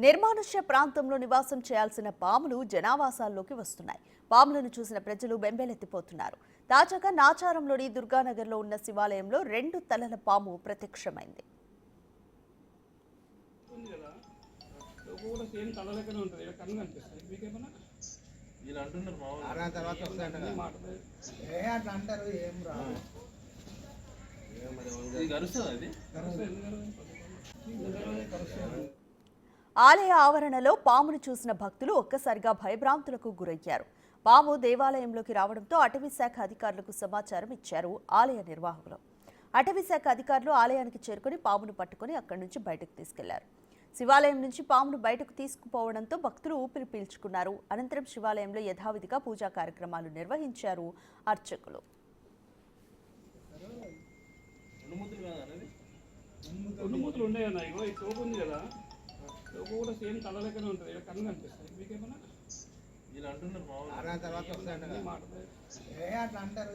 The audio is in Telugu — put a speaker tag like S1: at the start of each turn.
S1: నిర్మానుష్య ప్రాంతంలో నివాసం చేయాల్సిన పాములు జనావాసాల్లోకి వస్తున్నాయి. పాములను చూసిన ప్రజలు బెంబేలెత్తిపోతున్నారు. తాజాగా నాచారంలోని దుర్గానగర్లో ఉన్న శివాలయంలో 2 తలల పాము ప్రత్యక్షమైంది. ఆలయ ఆవరణలో పామును చూసిన భక్తులు ఒక్కసారిగా భయభ్రాంతులకు గురయ్యారు. పాము దేవాలయంలోకి రావడంతో అటవీశాఖ అధికారులకు సమాచారం ఇచ్చారు ఆలయ నిర్వాహకులు. అటవీశాఖ అధికారులు ఆలయానికి చేరుకుని పామును పట్టుకుని అక్కడి నుంచి బయటకు తీసుకెళ్లారు. శివాలయం నుంచి పామును బయటకు తీసుకుపోవడంతో భక్తులు ఊపిరి పీల్చుకున్నారు. అనంతరం శివాలయంలో యథావిధిగా పూజా కార్యక్రమాలు నిర్వహించారు అర్చకులు.
S2: అంటారు